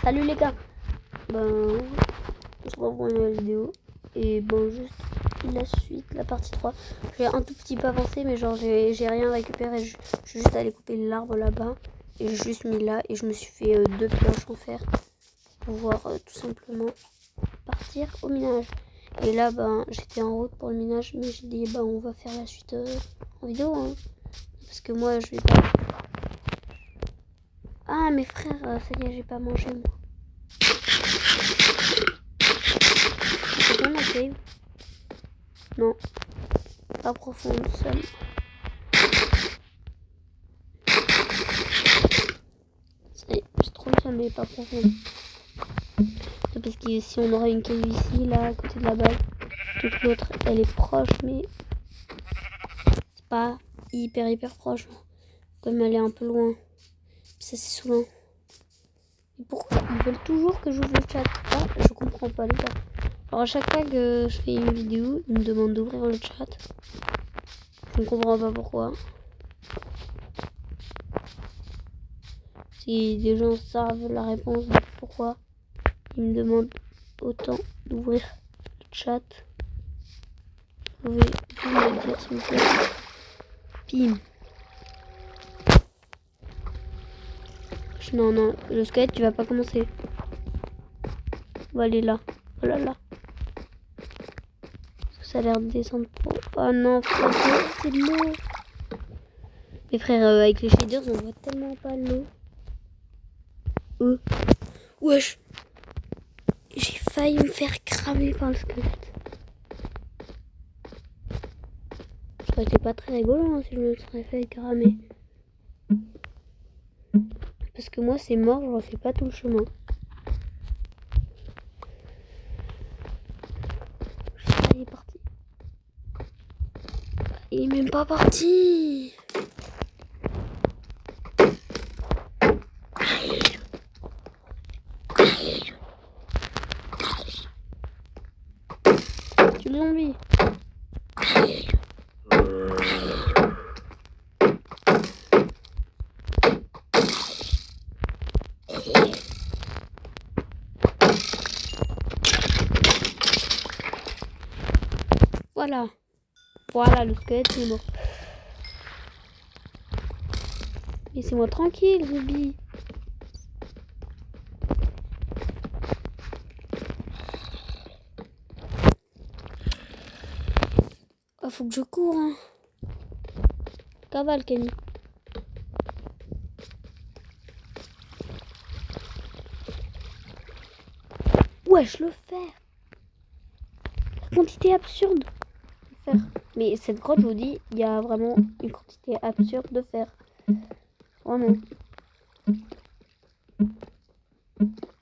Salut les gars. Ben, on se revoit pour une nouvelle vidéo. Et bon, juste la suite, la partie 3. J'ai un tout petit peu avancé, mais genre j'ai rien récupéré. Je suis juste allé couper l'arbre là-bas. Et j'ai juste mis là. Et je me suis fait 2 pioches en fer. Pour pouvoir tout simplement partir au minage. Et là, ben, j'étais en route pour le minage. Mais j'ai dit, ben, on va faire la suite en vidéo. Hein. Parce que moi, je vais pas... Ah, mes frères, ça y est, j'ai pas mangé, moi. C'est bien la cave? Non. Pas profonde, seule. J'ai trop le mais pas profonde. Parce que si on aurait une cave ici, là, à côté de la base, toute l'autre, elle est proche, mais c'est pas hyper proche. Comme elle est un peu loin. Ça, c'est saoulant. Et pourquoi ils veulent toujours que j'ouvre le chat? Ah, je comprends pas, les gars. Alors, à chaque fois que je fais une vidéo, ils me demandent d'ouvrir le chat. Je ne comprends pas pourquoi. Si des gens savent la réponse de pourquoi ils me demandent autant d'ouvrir le chat, vous pouvez me le dire s'il vous plaît. Pim. Non, le squelette, tu vas pas commencer. On va aller là. Oh là là. Ça a l'air de descendre trop. Oh non, frère, c'est de l'eau. Les frères, avec les shaders, on voit tellement pas l'eau. Wesh. J'ai failli me faire cramer par le squelette. Ça aurait été pas très rigolo hein, si je me serais fait cramer. Parce que moi, c'est mort, je refais pas tout le chemin. Il est parti. Il est même pas parti. Tu le zombie. Voilà, le squelette est mort. Laissez-moi tranquille, zombie. Oh, faut que je cours. Hein. Cavale, Kenny. Wesh, le fer. Quantité absurde de fer. Mais cette grotte, je vous dis, il y a vraiment une quantité absurde de fer. Vraiment.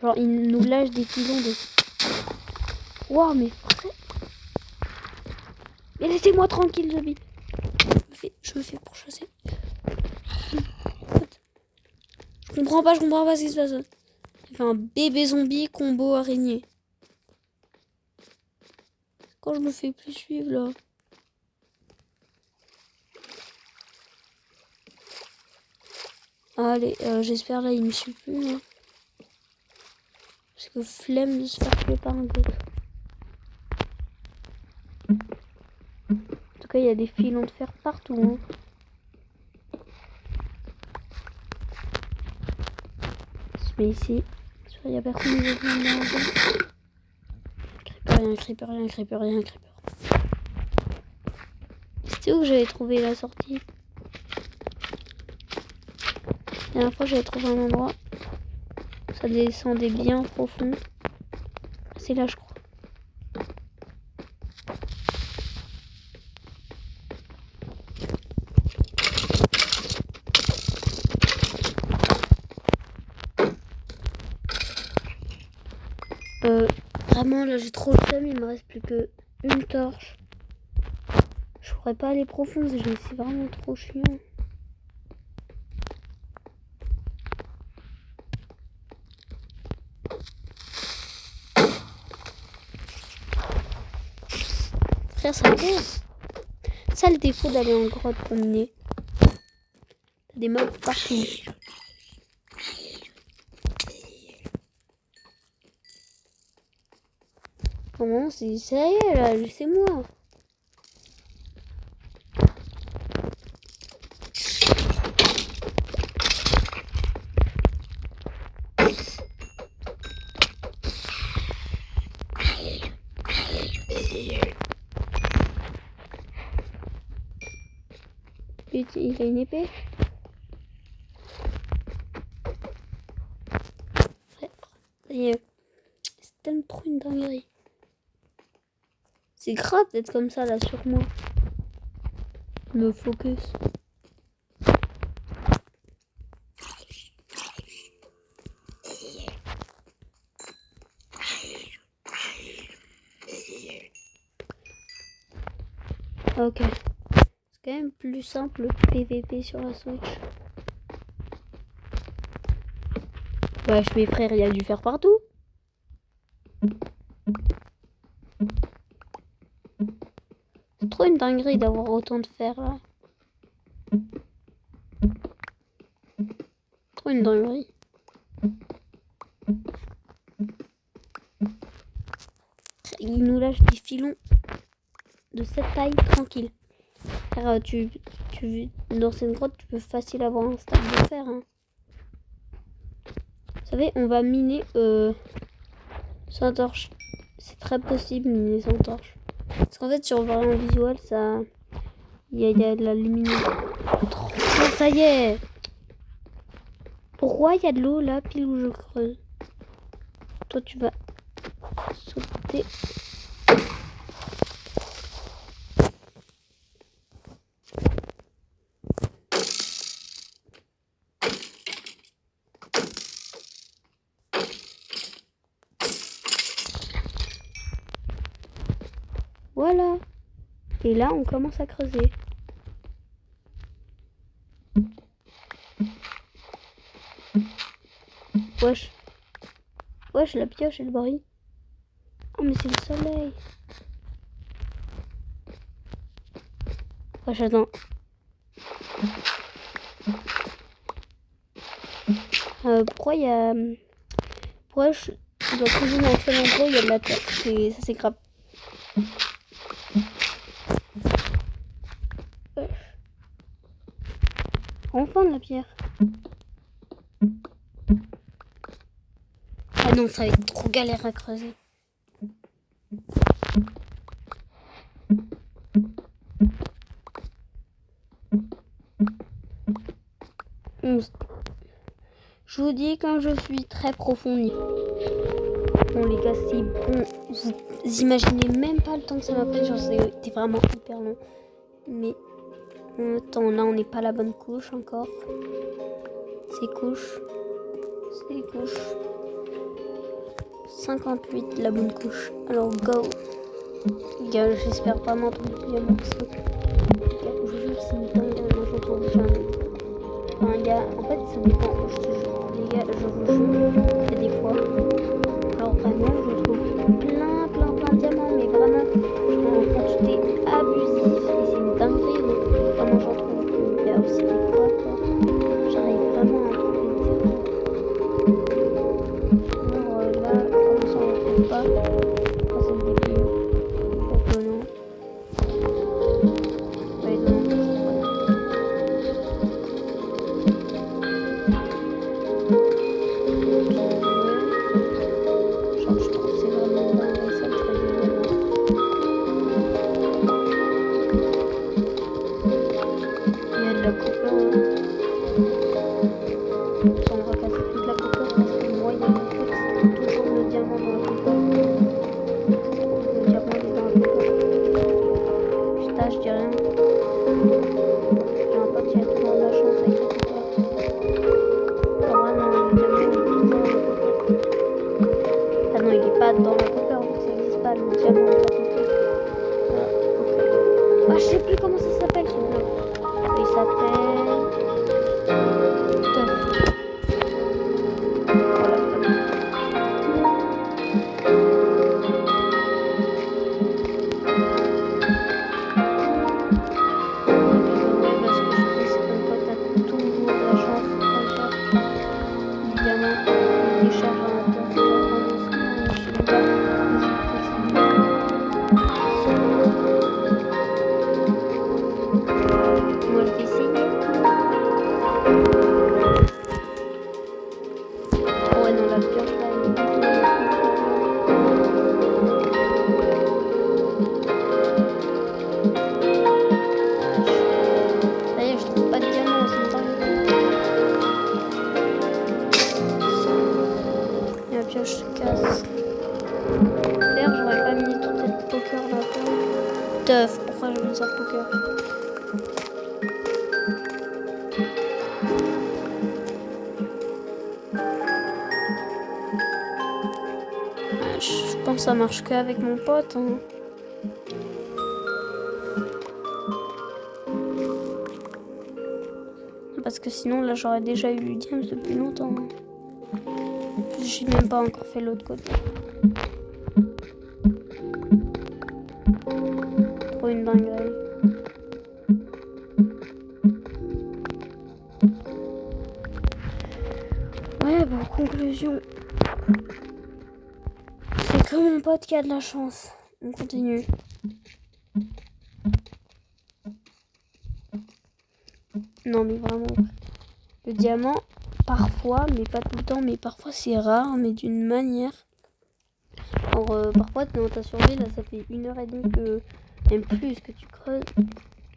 Genre, il nous lâche des filons de... Waouh, mais frère. Mais laissez-moi tranquille, zombie. Je me fais pourchasser. Je comprends pas ce qui se passe. Il fait un bébé zombie combo araignée. Quand je me fais plus suivre là. Allez, j'espère là il me suit plus. Hein. Parce que flemme de se faire tuer par un gosse. En tout cas, il y a des filons de fer partout. Hein. Je mets ici. Il n'y a personne qui veut venir. Creeper. C'était où que j'avais trouvé la sortie? La dernière fois, j'avais trouvé un endroit. Ça descendait bien profond. C'est là, je crois. Vraiment, là, j'ai trop le seum. Il me reste plus que une torche. Je pourrais pas aller profond. C'est vraiment trop chiant. Frère, ça me fait. Ça, le défaut d'aller en grotte pour miner. T'as des mobs partout. Comment c'est sérieux là, laissez-moi. Il a une épée. C'est tellement trop une dinguerie. C'est grave d'être comme ça là sur moi. Me focus. Ok. C'est quand même plus simple le PVP sur la Switch. Wesh, mes frères, il a dû faire partout. C'est trop une dinguerie d'avoir autant de fer là. Trop une dinguerie. Il nous lâche des filons de cette taille tranquille. Car dans cette grotte, tu peux facile avoir un stack de fer. Hein. Vous savez, on va miner sans torche. C'est très possible miner sans torche. Parce qu'en fait, sur Variant Visual, ça, il y a de la luminosité. Oh, ça y est. Pourquoi il y a de l'eau là, pile où je creuse? Toi, tu vas sauter. Voilà. Et là, on commence à creuser. Wesh. Wesh, la pioche, elle brille. Oh, mais c'est le soleil. Wesh, attends. Pourquoi il y a... Pourquoi je dois creuser dans un seul endroit où il y a de la terre? Ça, c'est grave. Enfin de la pierre. Ah non, ça va être trop galère à creuser. Je vous dis quand je suis très profond. Bon les gars, c'est bon. Vous imaginez même pas le temps que ça m'a pris. Genre c'était vraiment hyper long. Mais attends, là on n'est pas à la bonne couche encore. C'est couche. 58 la bonne couche. Alors go. Les gars, j'espère pas m'entendre plus à morceau. Je vous jure, c'est une dingue, moi j'entends jamais. Enfin, gars, en fait ça dépend. Je te jure, les gars, je vous jure, il y a des fois. Alors vraiment, je trouve plein de diamants, mais vraiment en quantité abusive. Et c'est une dinguerie, donc vraiment j'en trouve. Il y a aussi des fois, quoi. J'arrive vraiment à trouver des diamants. Alors là, comme ça on ne trouve pas. Quand c'est le début. Donc non. Ouais, non, genre, je trouve que c'est vraiment dingue, ça me ferait du bien. Il y a de la coupure. On va casser toute la coupure parce que moi, il y a mon pote, c'est toujours le diamant dans la coupure. Le diamant il est dans la coupure. Je dis rien. J'ai un pote qui a toujours de la chance avec la coupure. Alors, ah non, le diamant il est toujours dans la coupure. Ah non, il est pas dans la coupure, donc ça n'existe pas, le diamant dans la coupure. Voilà, ok. Ah, je sais plus comment ça s'appelle ce bloc. Il s'appelle... Voilà, dans la pioche là, il est ça y est, je trouve pas de diamants, c'est pas et la pioche se casse. D'ailleurs, j'aurais pas mis toute cette poker là-dedans. Teuf, pourquoi je mets ça poker? Je pense que ça marche qu'avec mon pote. Hein. Parce que sinon, là, j'aurais déjà eu du diamant depuis longtemps. J'ai même pas encore fait l'autre côté. Trop une dinguerie. Ouais, bon, conclusion. C'est que mon pote qui a de la chance. On continue. Non, mais vraiment. Le diamant, parfois, mais pas tout le temps, mais parfois c'est rare, mais d'une manière. Alors, parfois, dans ta survie, là, ça fait 1h30 que, même plus, que tu creuses.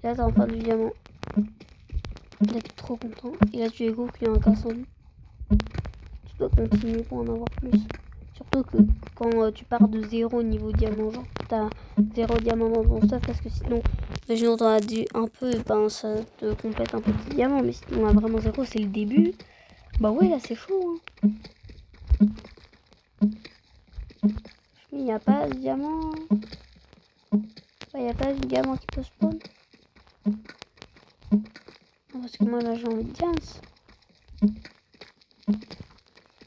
Là, t'as enfin du diamant. Là, t'es trop content. Et là, tu découvres qu'il y a un incendie. Tu dois continuer pour en avoir plus. Surtout que quand tu pars de 0 niveau diamant, genre, t'as 0 diamant dans ton stuff, parce que sinon, imaginons t'en as un peu, ben ça te complète un petit diamant, mais si on a vraiment 0, c'est le début. Bah ouais, là c'est chaud. Hein. Il n'y a pas de diamant. Il n'y a pas de diamant qui peut spawn. Parce que moi là j'ai envie de diams.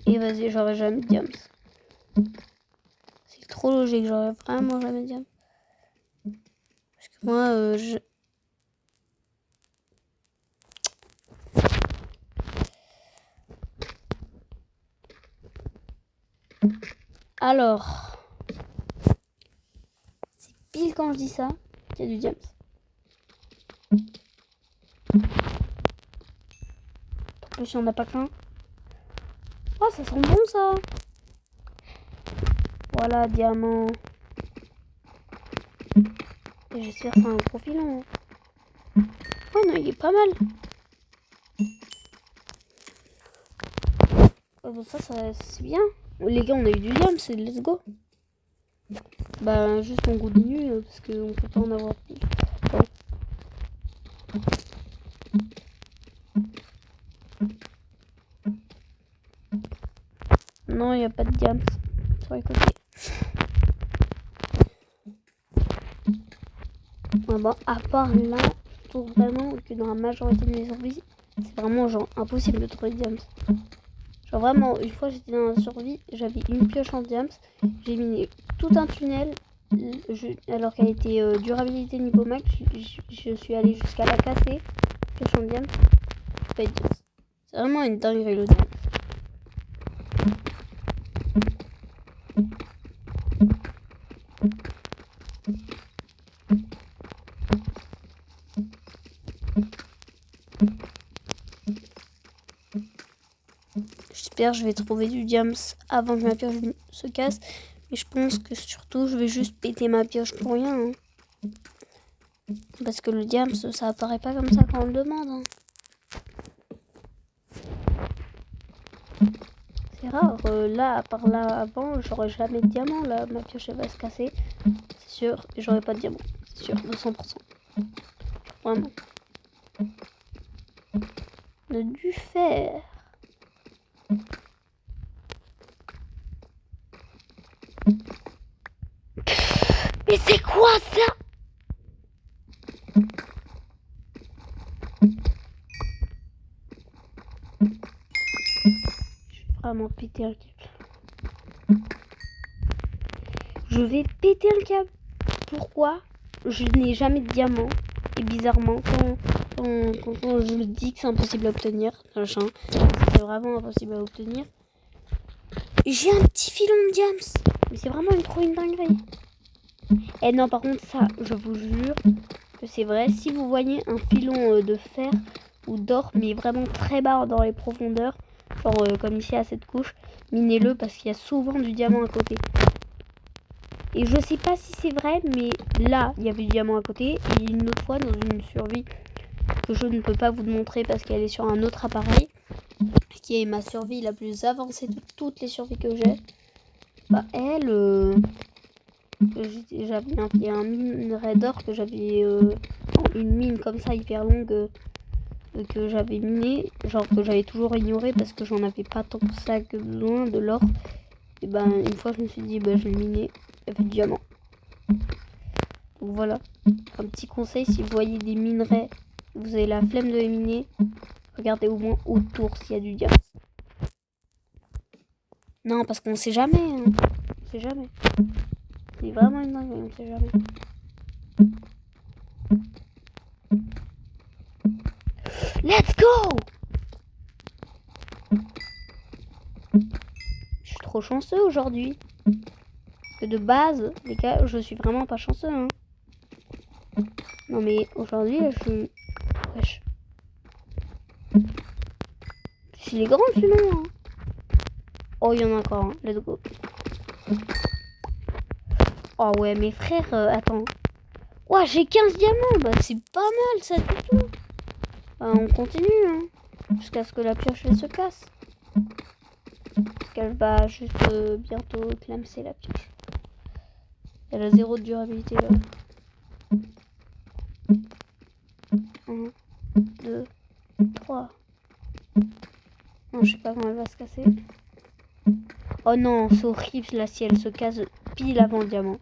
Et vas-y, j'aurai jamais de diams. C'est trop logique, j'aurai vraiment jamais de diams. Parce que moi je... Alors, c'est pile quand je dis ça qu'il y a du diams. En plus, il n'y en a pas qu'un. Oh, ça sent bon ça. Voilà, diamant. Et j'espère que c'est un gros filon. Ouais, non, il est pas mal. Ouais, bon, ça c'est bien. Les gars, on a eu du diam, c'est let's go. Bah, juste on continue parce qu'on peut pas en avoir plus. Bon. Non, il n'y a pas de diams sur les côtés. Ouais, bon, à part là, je trouve vraiment que dans la majorité de mes survies, c'est vraiment genre impossible de trouver de diams. Genre vraiment, une fois j'étais dans la survie, j'avais une pioche en diams, j'ai miné tout un tunnel, alors qu'elle était durabilité niveau max, je suis allée jusqu'à la casser, pioche en diams, pas de diams. C'est vraiment une dinguerie le diams. J'espère que je vais trouver du diams avant que ma pioche se casse. Mais je pense que surtout je vais juste péter ma pioche pour rien. Hein. Parce que le diams ça apparaît pas comme ça quand on le demande. Hein. C'est rare. Là, à part là avant, j'aurais jamais de diamant. Là, ma pioche elle va se casser. C'est sûr. Et j'aurai pas de diamant. C'est sûr, de 100%. Vraiment. De du fer. Mais c'est quoi ça? Je vais vraiment péter un câble. Je vais péter un câble. Pourquoi je n'ai jamais de diamant? Et bizarrement, quand je me dis que c'est impossible à obtenir, machin, c'est vraiment impossible à obtenir. J'ai un petit filon de diams. Mais c'est vraiment une dinguerie. Et non, par contre, ça, je vous jure que c'est vrai. Si vous voyez un filon de fer ou d'or, mais vraiment très bas dans les profondeurs, Genre comme ici à cette couche, minez-le parce qu'il y a souvent du diamant à côté. Et je sais pas si c'est vrai, mais là, il y avait du diamant à côté. Et une autre fois, dans une survie que je ne peux pas vous montrer parce qu'elle est sur un autre appareil, qui est ma survie la plus avancée de toutes les survies que j'ai. Bah, elle, j'avais un minerai d'or que j'avais, une mine comme ça hyper longue que j'avais miné, genre que j'avais toujours ignoré parce que j'en avais pas tant que ça que besoin de l'or. Et ben une fois je me suis dit, bah, je vais le miner avec du diamant. Donc voilà, un petit conseil, si vous voyez des minerais, vous avez la flemme de les miner, regardez au moins autour s'il y a du diamant. Non, parce qu'on sait jamais, hein. On sait jamais. C'est vraiment une dinguerie, on sait jamais. Let's go! Je suis trop chanceux aujourd'hui. Que de base, les gars, je suis vraiment pas chanceux, hein. Non mais aujourd'hui, je suis... Wesh. Il est grand celui-là, hein. Oh, il y en a encore, hein. Let's go. Oh ouais, mes frères, attends. Ouais, j'ai 15 diamants, bah c'est pas mal ça du tout. Bah, on continue, hein. Jusqu'à ce que la pioche, elle se casse. Parce qu'elle va juste bientôt clamser la pioche. Elle a 0 de durabilité là. 1, 2, 3. Non, je sais pas quand elle va se casser. Oh non, c'est horrible là si elle se casse pile avant le diamant.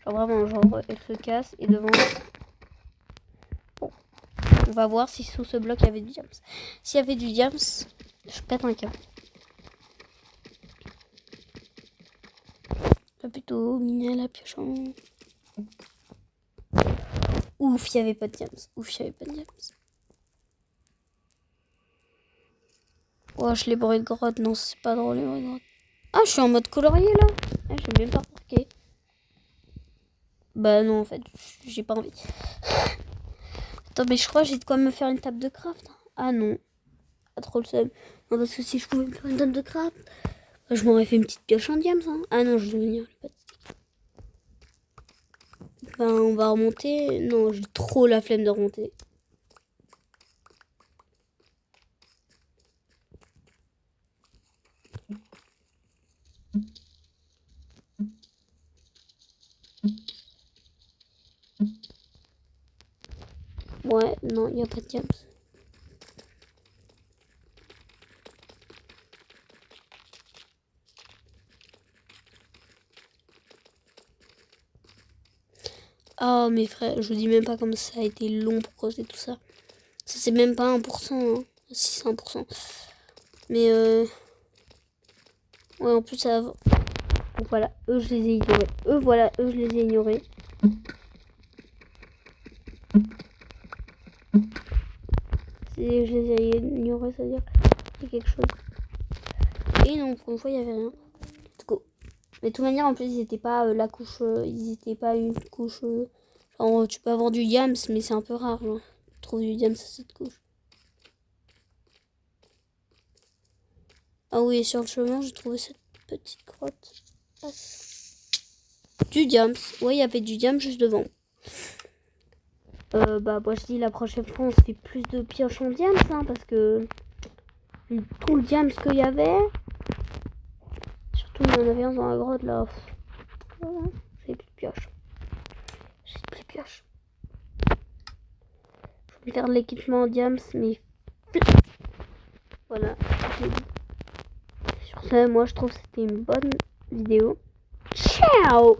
Genre vraiment, genre elle se casse et devant... Bon. On va voir si sous ce bloc il y avait du diams. S'il y avait du diams, je pète un câble. Pas plutôt miner la pioche en... Ouf, il n'y avait pas de diams. Ouf, il n'y avait pas de diams. Oh, je l'ai bourré de grotte. Non, c'est pas drôle, les bourré de grotte. Ah, je suis en mode colorier, là. Ah, j'ai même pas remarqué. Bah non, en fait, j'ai pas envie. Attends, mais je crois que j'ai de quoi me faire une table de craft. Ah non. Pas trop le seum. Non, parce que si je pouvais me faire une table de craft, je m'aurais fait une petite pioche en diams. Hein. Ah non, je vais venir. Ben, on va remonter. Non, j'ai trop la flemme de remonter. Ouais, non, il n'y a pas de diams. Oh, mes frères, je vous dis même pas comme ça a été long pour creuser tout ça. Ça, c'est même pas 1%. Hein. Si, c'est 1%. Mais, ouais, en plus, ça... Donc, voilà, eux, je les ai ignorés. Eux, voilà, eux, je les ai ignorés. Je les ai ignorés, c'est-à-dire qu'il y a quelque chose. Et donc, une fois, il n'y avait rien. Let's go. Mais de toute manière, en plus, ils n'étaient pas la couche... ils n'étaient pas une couche... genre, tu peux avoir du diams, mais c'est un peu rare, genre. Tu trouves du diams à cette couche. Ah oui, et sur le chemin, j'ai trouvé cette petite grotte. Ah. Du diams. Ouais, il y avait du diams juste devant. Bah, moi, je dis la prochaine fois, on se fait plus de pioches en diams, hein, parce que... tout le diams qu'il y avait... Surtout, il y en avait un dans la grotte, là. J'ai plus de pioches. J'ai plus de pioches. Je vais faire de l'équipement en diams, mais... Voilà. Sur ce, moi, je trouve que c'était une bonne vidéo. Ciao!